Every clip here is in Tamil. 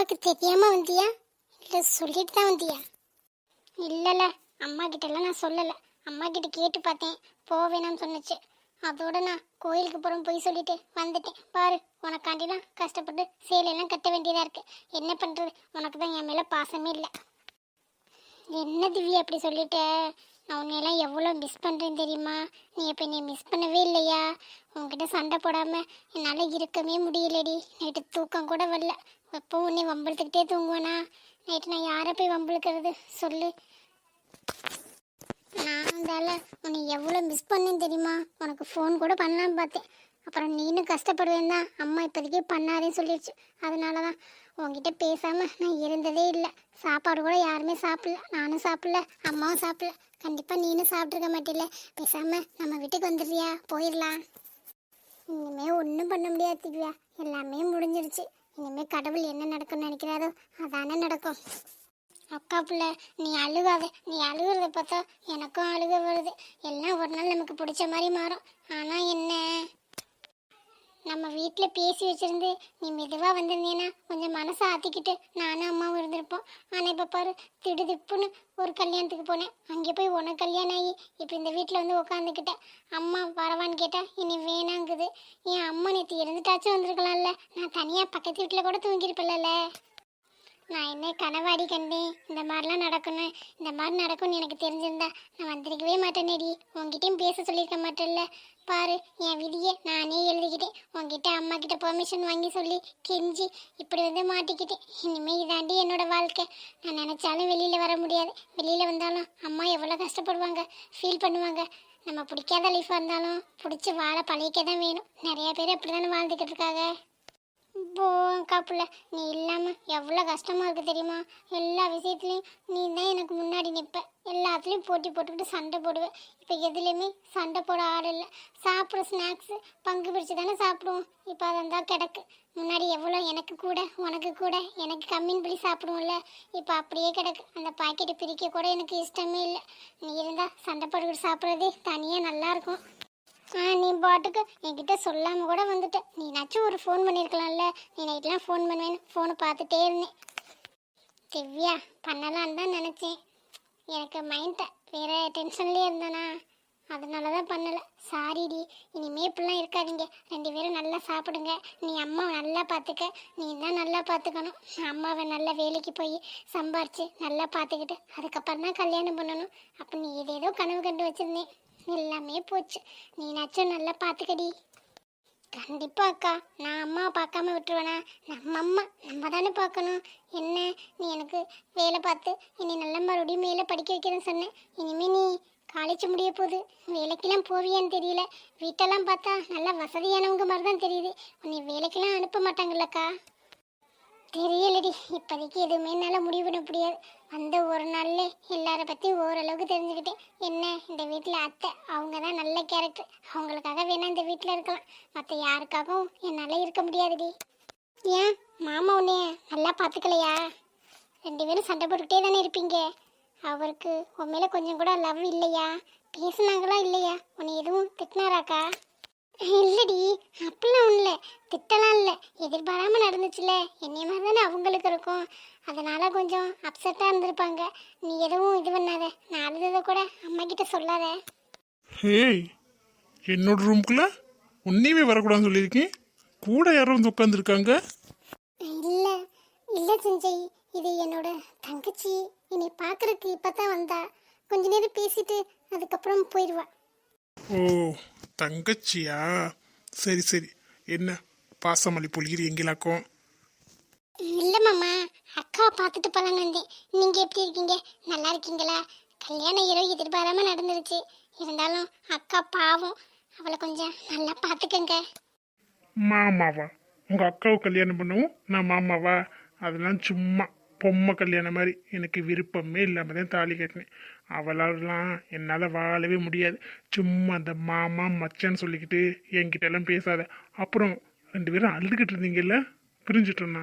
அம்மாக்கு தெரியாம வந்தியா இல்லை சொல்லிட்டு தான் வந்தியா? இல்லைல்ல, அம்மா கிட்டலாம் நான் சொல்லலை. அம்மா கிட்ட கேட்டு பார்த்தேன், போவேணான்னு சொன்னிச்சு. அதோட நான் கோயிலுக்கு போகிறோம் போய் சொல்லிட்டு வந்துட்டேன். பாரு, உனக்காண்டிலாம் கஷ்டப்பட்டு சேலையெல்லாம் கட்ட வேண்டியதாக இருக்கு. என்ன பண்ணுறது, உனக்கு தான் என் மேலே பாசமே இல்லை. என்ன திவ்யா அப்படி சொல்லிட்ட? நான் உன்னையெல்லாம் எவ்வளோ மிஸ் பண்ணுறேன்னு தெரியுமா? நீ இப்போ என்னை மிஸ் பண்ணவே இல்லையா? உன்கிட்ட சண்டை போடாமல் என்னால் இருக்கவே முடியலடி. நைட்டு தூக்கம் கூட வரல. எப்போ உன்னை வம்பிழுத்துக்கிட்டே தூங்குவேனா? நைட்டு நான் யாரை போய் வம்பிழுக்கிறது சொல்லு? நான் அந்தால உன்னை எவ்வளோ மிஸ் பண்ணேன்னு தெரியுமா? உனக்கு ஃபோன் கூட பண்ணலான்னு பார்த்தேன். அப்புறம் நீனும் கஷ்டப்படுவேன் தான் அம்மா இப்போதைக்கே பண்ணாதேன்னு சொல்லிடுச்சு. அதனால தான் உன்கிட்ட பேசாமல் நான் இருந்ததே இல்லை. சாப்பாடு கூட யாருமே சாப்பிடல, நானும் சாப்பிடல, அம்மாவும் சாப்பிடல. கண்டிப்பாக நீனும் சாப்பிட்ருக்க மாட்டில்ல. பேசாமல் நம்ம வீட்டுக்கு வந்துடுறியா? போயிடலாம். இனிமேல் ஒன்றும் பண்ண முடியாது திவ்யா, எல்லாமே முடிஞ்சிருச்சு. இனிமேல் கடவுள் என்ன நடக்கும்னு நினைக்கிறாரோ அதானே நடக்கும். அக்கா பிள்ளை, நீ அழுகாத. நீ அழுகிறத பார்த்தா எனக்கும் அழுக வருது. எல்லாம் ஒரு நாள் நமக்கு பிடிச்ச மாதிரி மாறும். ஆனால் என்ன, நம்ம வீட்டில் பேசி வச்சிருந்து நீ மெதுவாக வந்திருந்தீன்னா கொஞ்சம் மனசை ஆற்றிக்கிட்டு நானும் அம்மாவும் இருந்திருப்போம். ஆனால் இப்போ பாரு, திடுதிப்புன்னு ஒரு கல்யாணத்துக்கு போனேன். அங்கே போய் உனக்கு கல்யாணம் ஆகி இப்போ இந்த வீட்டில் வந்து உட்காந்துக்கிட்டேன். அம்மா வரவான்னு கேட்டால் இனி வேணாங்குது. என் அம்மா நேற்று இருந்துட்டாச்சும் வந்திருக்கலாம்ல. நான் தனியாக பக்கத்து வீட்டில் கூட தூங்கியிருப்பில்லல. நான் என்ன கனவாடி கண்டேன் இந்த மாதிரிலாம் நடக்கணும், இந்த மாதிரி நடக்கும்னு எனக்கு தெரிஞ்சிருந்தா நான் வந்திருக்கவே மாட்டேனேடி. உங்ககிட்டயும் பேச சொல்லியிருக்க மாட்டேன்ல. பாரு, என் விதியை நானே எழுதிக்கிட்டேன். உங்ககிட்ட அம்மா கிட்ட பெர்மிஷன் வாங்கி சொல்லி கெஞ்சி இப்படி வந்து மாட்டிக்கிட்டேன். இனிமேல் இதாண்டி என்னோட வாழ்க்கை. நான் நினச்சாலும் வெளியில் வர முடியாது. வெளியில் வந்தாலும் அம்மா எவ்வளோ கஷ்டப்படுவாங்க, ஃபீல் பண்ணுவாங்க. நம்ம பிடிக்காத லைஃபாக இருந்தாலும் பிடிச்சி வாழ பழகிக்க தான் வேணும். நிறைய பேர் அப்படி தானே வாழ்ந்துக்கிட்டு இருக்காங்க. போக்கா பிள்ளை, நீ இல்லாமல் எவ்வளோ கஷ்டமாக இருக்குது தெரியுமா? எல்லா விஷயத்துலையும் நீ தான் எனக்கு முன்னாடி நிற்ப. எல்லாத்துலேயும் போட்டி போட்டுக்கிட்டு சண்டை போடுவேன். இப்போ எதுலேயுமே சண்டை போட ஆள் இல்லை. சாப்பிட்ற ஸ்நாக்ஸு பங்கு பிரித்து தானே சாப்பிடுவோம். இப்போ அதான் கிடக்கு. முன்னாடி எவ்வளோ எனக்கு கூட உனக்கு கூட எனக்கு கம்மின்னு படி சாப்பிடுவோம்ல, இப்போ அப்படியே கிடக்கு. அந்த பாக்கெட்டை பிரிக்க கூட எனக்கு இஷ்டமே இல்லை. நீ இருந்தால் சண்டை போட்டுக்கிட்டு சாப்பிட்றதே தனியாக நல்லாயிருக்கும். நீ பாட்டுக்கு என்கிட்ட சொல்லாமல் கூட வந்துட்ட. நீனாச்சும் ஒரு ஃபோன் பண்ணியிருக்கலாம்ல. நீ நைட்லாம் ஃபோன் பண்ணுவேன்னு ஃபோனை பார்த்துட்டே இருந்தேன். திவ்யா பண்ணலான்னு தான் நினச்சேன். எனக்கு மைண்டை வேறு டென்ஷன்லேயே இருந்தேனா, அதனால தான் பண்ணலை. சாரிடி. இனிமே இப்படிலாம் இருக்காதீங்க. 2 பேரும் நல்லா சாப்பிடுங்க. நீ அம்மாவை நல்லா பார்த்துக்க. நீ தான் நல்லா பார்த்துக்கணும். அம்மாவை நல்லா வேலைக்கு போய் சம்பாரித்து நல்லா பார்த்துக்கிட்டு அதுக்கப்புறம் தான் கல்யாணம் பண்ணணும். அப்போ நீ ஏதேதோ கனவு கண்டு வச்சுருந்தேன், எல்லாமே போச்சு. நீனாச்சும் நல்லா பார்த்துக்கடி. கண்டிப்பா அக்கா, நான் அம்மாவை பார்க்காம விட்டுருவேனா? நம்ம அம்மா நம்ம தானே பார்க்கணும். என்ன, நீ எனக்கு வேலை பார்த்து இனி நல்ல மறுபடியும் மேலே படிக்க வைக்கிறேன்னு சொன்னேன். இனிமேல் நீ காலேஜ் முடிய போகுது, வேலைக்கெல்லாம் போவியான்னு தெரியல. வீட்டெல்லாம் பார்த்தா நல்லா வசதியானவங்க மாதிரி தான் தெரியுது. உன்னை வேலைக்கெல்லாம் அனுப்ப மாட்டாங்கல்லக்கா? தெரியலடி, இப்போதைக்கு எதுவுமே என்னால் முடிவு பண்ண முடியாது. அந்த ஒரு நாள்ல எல்லாரை பற்றியும் ஓரளவுக்கு தெரிஞ்சுக்கிட்டேன். என்ன, இந்த வீட்டில் அத்தை அவங்க தான் நல்ல கேரக்டர். அவங்களுக்காக வேணா இந்த வீட்டில் இருக்கலாம், மற்ற யாருக்காகவும் என்னால் இருக்க முடியாதுடி. ஏன் மாமா உன்னைய நல்லா பார்த்துக்கலையா? 2 பேரும் சண்டை போட்டுக்கிட்டே தானே இருப்பீங்க. அவருக்கு உன் மேலே கொஞ்சம் கூட லவ் இல்லையா? பேசுனாங்களா இல்லையா? உன்னை எதுவும் திட்டினாராக்கா? இல்லடி, அப்படிலாம் ஒன்றும் திட்டலாம் இல்லை. எதிர்பாராமல் நடந்துச்சுல, என்னைய மாதிரி தானே அவங்களுக்கு இருக்கும். அதனால் கொஞ்சம் அப்செட்டாக இருந்திருப்பாங்க. நீ எதுவும் இது பண்ணாத. நான் அழுததை கூட அம்மா கிட்ட சொல்லாத. ஹேய், என்னோட ரூம்குள்ளே உன்னையுமே வரக்கூடாதுன்னு சொல்லியிருக்கேன். கூட யாரும் வந்து உட்காந்துருக்காங்க. இல்லை இல்லை சஞ்சய், இது என்னோட தங்கச்சி. என்னை பார்க்குறக்கு இப்போ தான் வந்தா. கொஞ்ச நேரம் பேசிட்டு அதுக்கப்புறம் போயிடுவா. ஓ, தங்கச்சியா? சரி சரி. என்ன பாசமல்லி பொழிகிற எங்கேலாக்கும்? இல்லை மாமா, அக்காவை பார்த்துட்டு போகலான்னு வந்தேன். நீங்கள் எப்படி இருக்கீங்க? நல்லா இருக்கீங்களா? கல்யாணம் இரவு எதிர்பாராமல் நடந்துருச்சு. இருந்தாலும் அக்கா பாவம், அவளை கொஞ்சம் நல்லா பார்த்துக்கங்க. மாமாவா? உங்கள் அக்காவை கல்யாணம் பண்ணவும் நான் மாமாவா? அதெல்லாம் சும்மா பொம்மை கல்யாணம் மாதிரி. எனக்கு விருப்பமே இல்லாமல் தான் தாலி கட்டினேன். அவளாலாம் என்னால் வாழவே முடியாது. சும்மா அந்த மாமா மச்சான்னு சொல்லிக்கிட்டு என்கிட்ட எல்லாம் பேசாத. அப்புறம் 2 பேரும் அழுதுகிட்டு இருந்தீங்கல்ல, பிரிஞ்சுட்டோன்னா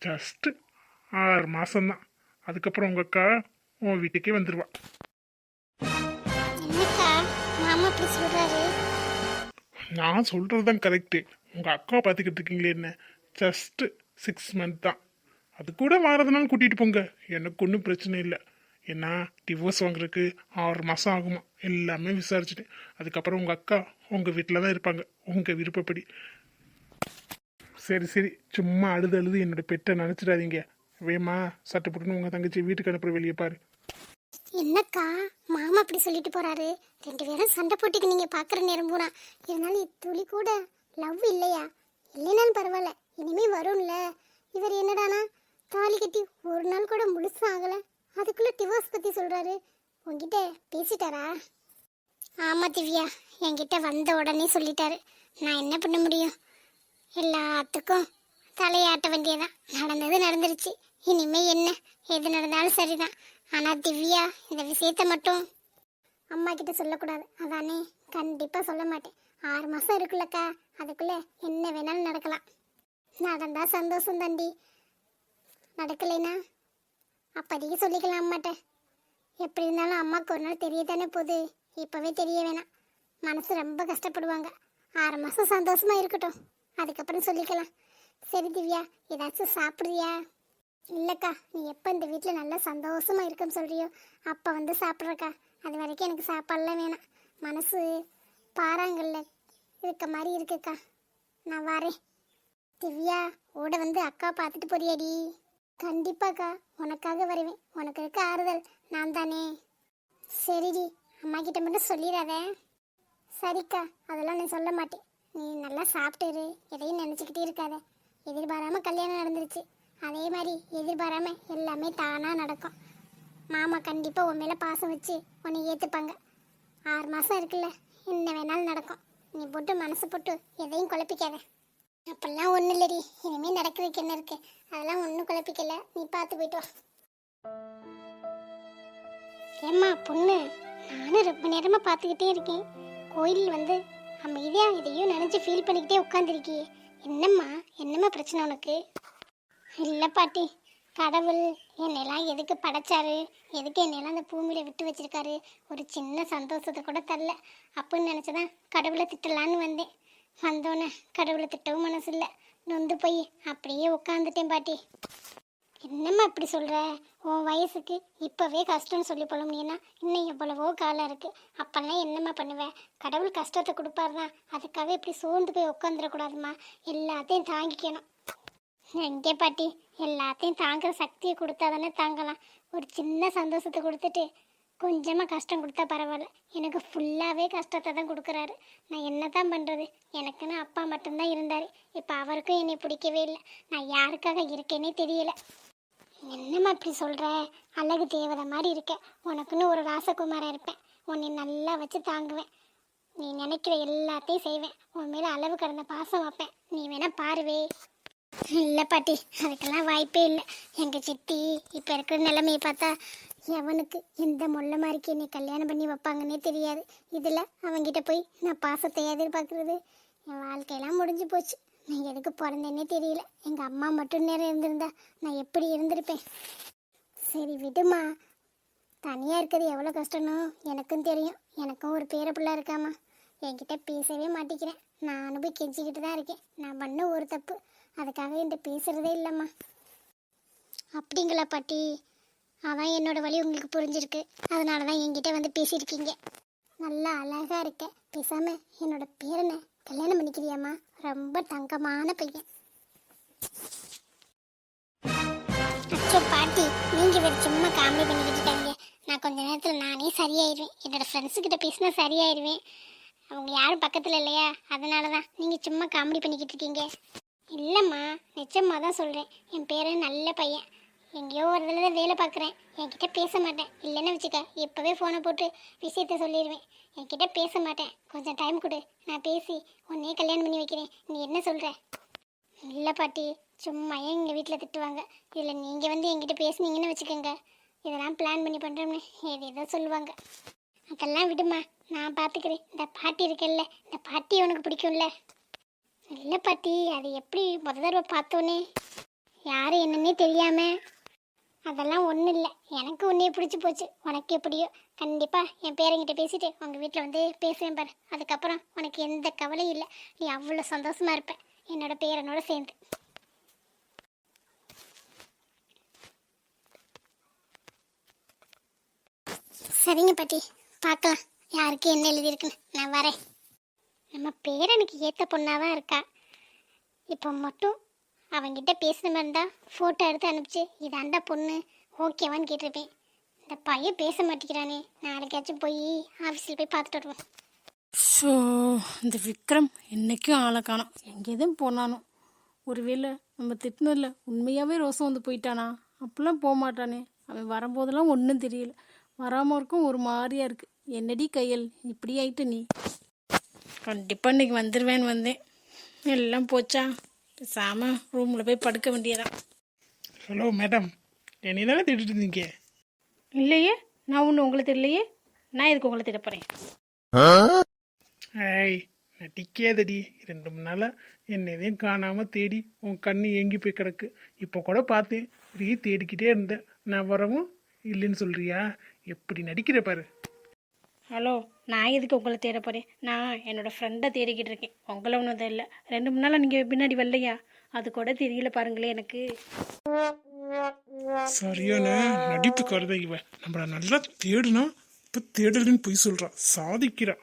ஜஸ்ட்டு 6 மாதம்தான். அதுக்கப்புறம் உங்கள் அக்கா உன் வீட்டுக்கே வந்துடுவா. என்னக்கா மாமா அப்படி சொல்கிறாரு? நான் சொல்கிறது தான் கரெக்டு. உங்கள் அக்காவை பார்த்துக்கிட்டு இருக்கீங்களே, என்ன ஜஸ்ட்டு 6 மந்த் தான். அது கூட வாரதுனாலும் கூட்டிகிட்டு போங்க, எனக்கு ஒன்றும் பிரச்சனை இல்லை. ஏன்னா டிவோர்ஸ் வாங்குறதுக்கு 6 மாதம் ஆகுமா, எல்லாமே விசாரிச்சுட்டு. அதுக்கப்புறம் உங்கள் அக்கா உங்கள் வீட்டில் தான் இருப்பாங்க, உங்கள் விருப்பப்படி. சரி சரி, சும்மா அழுது அழுது என்னோட பெட்டை நினச்சிடாதீங்க. வேமா சட்டை போட்டுன்னு உங்கள் தங்கச்சி வீட்டுக்கு அனுப்புற வெளியே பாரு. என்னக்கா மாமா அப்படி சொல்லிட்டு போறாரு? 2 பேரும் சண்டை போட்டுக்கு நீங்க பாக்குற நேரம் போனா, இருந்தாலும் துளி கூட லவ் இல்லையா? இல்லைனாலும் பரவாயில்ல, இனிமே வரும்ல. இவர் என்னடானா தாலி கட்டி ஒரு நாள் கூட முழுசா ஆகல, அதுக்குள்ள டிவோர்ஸ் பத்தி சொல்றாரு. உங்ககிட்ட பேசிட்டாரா? ஆமா திவ்யா, என்கிட்ட வந்த உடனே சொல்லிட்டாரு. நான் என்ன பண்ண முடியும்? எல்லாத்துக்கும் தலையாட்ட வேண்டியதான். நடந்தது நடந்துருச்சு, இனிமே என்ன எது நடந்தாலும் சரிதான். ஆனா திவ்யா, இந்த விஷயத்த மட்டும் அம்மா கிட்ட சொல்லக்கூடாது, அதானே? கண்டிப்பா சொல்ல மாட்டேன். 6 மாசம் இருக்குல்லக்கா, அதுக்குள்ள என்ன வேணாலும் நடக்கலாம். நடந்தா சந்தோஷம் தாண்டி, நடக்கலைனா அப்போதைக்கு சொல்லிக்கலாம் அம்மாட்ட. எப்படி இருந்தாலும் அம்மாவுக்கு ஒரு நாள் தெரியத்தானே போகுது, இப்பவே தெரிய வேணாம். மனசு ரொம்ப கஷ்டப்படுவாங்க. 6 மாசம் சந்தோஷமா இருக்கட்டும், அதுக்கப்புறம் சொல்லிக்கலாம். சரி திவ்யா, ஏதாச்சும் சாப்பிட்றியா? இல்லைக்கா, நீ எப்போ இந்த வீட்டில் நல்லா சந்தோஷமா இருக்குன்னு சொல்றியோ அப்போ வந்து சாப்பிட்றக்கா. அது வரைக்கும் எனக்கு சாப்பாடுலாம் வேணாம். மனசு பாறாங்கல்ல இருக்க மாதிரி இருக்குக்கா. நான் வரேன். திவ்யா, ஓட வந்து அக்கா பார்த்துட்டு போறியாடி? கண்டிப்பாக்கா, உனக்காக வருவேன். உனக்கு இருக்க ஆறுதல் நான் தானே. சரிடி, அம்மா கிட்ட மட்டும் சொல்லிடாத. சரிக்கா, அதெல்லாம் நான் சொல்ல மாட்டேன். நீ நல்லா சாப்பிட்டுரு, எதையும் நினச்சிக்கிட்டே இருக்காத. எதிர்பாராமல் கல்யாணம் நடந்துருச்சு, அதே மாதிரி எதிர்பாராமல் எல்லாமே தானாக நடக்கும். மாமா கண்டிப்பாக உன் மேலே பாசம் வச்சு உன்னை ஏற்றுப்பாங்க. 6 மாதம் இருக்குல்ல, என்ன வேணாலும் நடக்கும். நீ போட்டு மனசு போட்டு எதையும் குழப்பிக்காத. அப்பெல்லாம் ஒன்றும் இல்லடி, இனிமேல் நடக்கிறதுக்கு என்ன இருக்கு? அதெல்லாம் ஒன்றும் குழப்பிக்கல, நீ பார்த்து போயிட்டு வா. ஏம்மா பொண்ணு, நானும் ரொம்ப நேரமாக பார்த்துக்கிட்டே இருக்கேன். கோயில் வந்து அமைதியாக எதையும் நினச்சி ஃபீல் பண்ணிக்கிட்டே உட்காந்துருக்கியே. என்னம்மா பிரச்சனை உனக்கு? இல்லை பாட்டி, கடவுள் என்னெல்லாம் எதுக்கு படைச்சாரு, எதுக்கு என்னெல்லாம் அந்த பூமியில் விட்டு வச்சிருக்காரு, ஒரு சின்ன சந்தோஷத்தை கூட தரல அப்படின்னு நினச்சதான் கடவுளை திட்டலான்னு வந்தேன். வந்தோன்னே கடவுளை திட்டவும் மனசு இல்லை, நொந்து போய் அப்படியே உட்காந்துட்டேன் பாட்டி. என்னம்மா இப்படி சொல்கிற? உன் வயசுக்கு இப்போவே கஷ்டம்னு சொல்லி புலம்புனீங்கன்னா இன்னும் எவ்வளவோ காலம் இருக்குது. அப்போல்லாம் என்னம்மா பண்ணுவேன்? கடவுள் கஷ்டத்தை கொடுப்பாரு தான், அதுக்காக இப்படி சோர்ந்து போய் உட்காந்துடக்கூடாதும்மா. எல்லாத்தையும் தாங்கிக்கணும். எங்கே பாட்டி, எல்லாத்தையும் தாங்குற சக்தியை கொடுத்தா தானே தாங்கலாம். ஒரு சின்ன சந்தோஷத்தை கொடுத்துட்டு கொஞ்சமாக கஷ்டம் கொடுத்தா பரவாயில்ல, எனக்கு ஃபுல்லாகவே கஷ்டத்தை தான் கொடுக்குறாரு. நான் என்ன தான் பண்ணுறது? எனக்குன்னு அப்பா மட்டும்தான் இருந்தார், இப்போ அவருக்கும் என்னை பிடிக்கவே இல்லை. நான் யாருக்காக இருக்கேனே தெரியல. என்னம்மா இப்படி சொல்கிற? அழகு தேவதை மாதிரி இருக்க, உனக்குன்னு ஒரு ராசகுமாராக இருப்பேன். உன்னை நல்லா வச்சு தாங்குவேன். நீ நினைக்கிற எல்லாத்தையும் செய்வேன். உன் மேலே அளவு கடந்த பாசம் வைப்பேன். நீ வேணா பாருவே. இல்லை பாட்டி, அதுக்கெல்லாம் வாய்ப்பே இல்லை. எங்கள் சித்தி இப்போ இருக்கிற நிலைமையை பார்த்தா எவனுக்கு எந்த மொல்ல மாதிரிக்கு என்னை கல்யாணம் பண்ணி வைப்பாங்கன்னே தெரியாது. இதில் அவங்கிட்ட போய் நான் பாசத்தை எதிர்பார்க்குறது, என் வாழ்க்கையெல்லாம் முடிஞ்சு போச்சு. நான் எதுக்கு பிறந்தேன்னே தெரியல. எங்கள் அம்மா மட்டும் நேரம் இருந்திருந்தா நான் எப்படி இருந்திருப்பேன். சரி விடுமா, தனியாக இருக்கிறது எவ்வளோ கஷ்டம்னு எனக்கும் தெரியும். எனக்கும் ஒரு பேர பிள்ளை இருக்காமா, என்கிட்ட பேசவே மாட்டேங்கிறேன். நானும் போய் கெஞ்சிக்கிட்டு தான் இருக்கேன். நான் பண்ண ஒரு தப்பு, அதுக்காக என்கிட்ட பேசுகிறதே இல்லைம்மா. அப்படிங்களா பாட்டி? அவன் என்னோட வழி உங்களுக்கு புரிஞ்சிருக்கு, அதனால தான் என்கிட்ட வந்து பேசியிருக்கீங்க. நல்லா அழகாக இருக்க, பேசாமல் என்னோட பேரனை கல்யாணம் பண்ணிக்கிறியாம்மா? ரொம்ப தங்கமான பையன். அச்சோ பாட்டி, நீங்கள் வேறு சும்மா காமெடி பண்ணிக்கிட்டுட்டாங்க. நான் கொஞ்ச நேரத்தில் நானே சரியாயிடுவேன். என்னோடய ஃப்ரெண்ட்ஸுக்கிட்ட பேசினா சரியாயிடுவேன். அவங்க யாரும் பக்கத்தில் இல்லையா, அதனால தான் நீங்கள் சும்மா காமெடி பண்ணிக்கிட்டு இருக்கீங்க. இல்லைம்மா, நிச்சயமாக தான் சொல்கிறேன். என் பேர் நல்ல பையன், எங்கேயோ ஒரு இதில் தான் வேலை பார்க்குறேன். என்கிட்ட பேச மாட்டேன். இல்லைன்னு வச்சுக்க, இப்போவே ஃபோனை போட்டு விஷயத்த சொல்லிடுவேன். என்கிட்ட பேச மாட்டேன். கொஞ்சம் டைம் கொடு, நான் பேசி உன்னையே கல்யாணம் பண்ணி வைக்கிறேன். நீ என்ன சொல்கிற? இல்லை பாட்டி, சும்மா ஏன் எங்கள் வீட்டில் திட்டுவாங்க. இதில் நீங்கள் வந்து என்கிட்ட பேசுனீங்கன்னு வச்சுக்கோங்க, இதெல்லாம் பிளான் பண்ணி பண்ணுறோம்னு ஏதோ சொல்லுவாங்க. அதெல்லாம் விடுமா, நான் பார்த்துக்கிறேன். இந்த பாட்டி இருக்குல்ல, இந்த பாட்டி உனக்கு பிடிக்கும்ல? இல்லை பாட்டி, அது எப்படி முத தடவை பார்த்தோன்னே யார் என்னன்னே தெரியாமல்? அதெல்லாம் ஒன்றும் இல்லை, எனக்கு உன்னையே பிடிச்சி போச்சு. உனக்கு எப்படியோ கண்டிப்பாக என் பேரங்கிட்ட பேசிட்டு உங்கள் வீட்டில் வந்து பேசுவேன் பாரு. அதுக்கப்புறம் உனக்கு எந்த கவலையும் இல்லை, நீ அவ்வளோ சந்தோஷமாக இருப்ப என்னோட பேரனோட சேர்ந்து. சரிங்க பாட்டி, பார்க்கலாம் யாருக்கு என்ன எழுதியிருக்குன்னு. நான் வரேன். நம்ம பேரனுக்கு ஏற்ற பொண்ணாக தான் இருக்கா. இப்போ மட்டும் அவங்கிட்ட பேசுன மாதிரி இருந்தால் ஃபோட்டோ எடுத்து அனுப்பிச்சு இதாண்டா பொண்ணு ஓகேவான்னு கேட்டிருப்பேன். இந்த பையன் பேச மாட்டேங்கிறானே, நாளைக்காச்சும் போய் ஆஃபீஸில் போய் பார்த்துட்டு வருவோம். ஸோ இந்த விக்ரம் என்றைக்கும் ஆளை காணோம். எங்கேயும் போனானோ, ஒருவேளை நம்ம திட்டினதில்ல உண்மையாகவே ரோசம் வந்து போயிட்டானா? அப்படிலாம் போக மாட்டானே. அவன் வரும்போதெல்லாம் ஒன்றும் தெரியல, வராமல் இருக்கும் ஒரு மாதிரியா இருக்கு. என்னடி கையல் இப்படி ஆயிட்டு நீ? கண்டிப்பாக இன்னைக்கு வந்துடுவேன்னு வந்தேன், எல்லாம் போச்சா. பேசாமல் ரூமில் போய் படுக்க வேண்டியதான். ஹலோ மேடம், என்னை தானே தேடிட்டு இருந்தீங்க? இல்லையே, நான் ஒன்றும் உங்களை தெரியலையே. நான் எதுக்கு உங்களை தேட போகிறேன்? ஐய் நடிக்காதடி. 2 3 நாளாக என்னதையும் காணாமல் தேடி உன் கண்ணு ஏங்கி போய் கிடக்கு. இப்போ கூட பார்த்தேன், இப்படியே தேடிக்கிட்டே இருந்தேன். நான் வரவும் இல்லைன்னு சொல்கிறியா? எப்படி நடிக்கிற பாரு. ஹலோ, நான் எதுக்கு உங்களை தேட போகிறேன்? நான் என்னோடய ஃப்ரெண்டை தேடிக்கிட்டு இருக்கேன், உங்களை ஒன்றும் தெரியல. 2 3 நாளாக நீங்கள் பின்னாடி வரலையா? அது கூட தெரியல பாருங்களேன் எனக்கு. சரியான நடிப்புக்காரத இவ. நம்மள நல்லா தேடுனா இப்போ தேடலன்னு போய் சொல்கிறா, சாதிக்கிறா.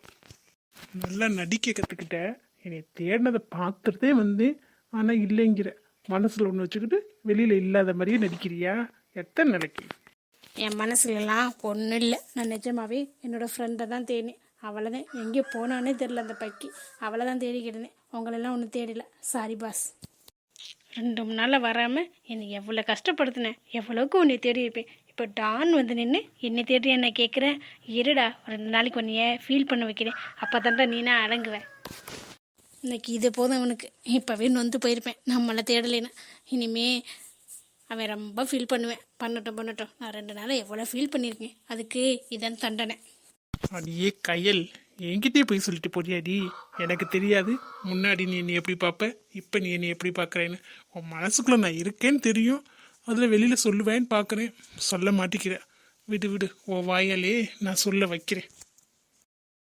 நல்லா நடிக்க கற்றுக்கிட்ட. என்னை தேடினதை பார்த்துட்டே வந்து ஆனால் இல்லைங்கிற மனசில் ஒன்று வச்சுக்கிட்டு வெளியில் இல்லாத மாதிரியே நடிக்கிறியா? எத்தனை நிலைக்கு? என் மனசுலலாம் ஒன்றும் இல்லை. நான் நிஜமாவே என்னோடய ஃப்ரெண்டை தான் தேடினேன். அவளை தான் எங்கே போனானே தெரில அந்த பக்கி. அவளை தான் தேடிக்கிட்டேன், உங்களெல்லாம் ஒன்றும் தேடல. Sorry boss. 2 3 நாளில் வராமல் என்னை எவ்வளோ கஷ்டப்படுத்தினேன், எவ்வளோக்கு உன்னை தேடி இருப்பேன். இப்போ டான் வந்து நின்று என்னை தேடி என்ன கேட்குறேன். இருடா, 2 நாளைக்கு உன்னைய ஃபீல் பண்ண வைக்கிறேன், அப்போ தான்டா நீனா அடங்குவேன். இன்னைக்கு இது போதும் அவனுக்கு. இப்போவே நொந்து போயிருப்பேன் நம்மளை தேடலைன்னு. இனிமே அவன் ரொம்ப ஃபீல் பண்ணட்டும். நான் 2 நாளாக எவ்வளோ ஃபீல் பண்ணியிருக்கேன், அதுக்கு இதான் தண்டனை. அடியே கையல், என்கிட்டயே போய் சொல்லிட்டு போறியாடி? எனக்கு தெரியாது முன்னாடி நீ என்னை எப்படி பார்ப்ப, இப்போ நீ என்னை எப்படி பார்க்குறேன்னு. உன் மனசுக்குள்ளே நான் இருக்கேன்னு தெரியும், அதில் வெளியில் சொல்லுவேன்னு பார்க்குறேன். சொல்ல மாட்டேங்கிற. விடு உன் வாயாலே நான் சொல்ல வைக்கிறேன்.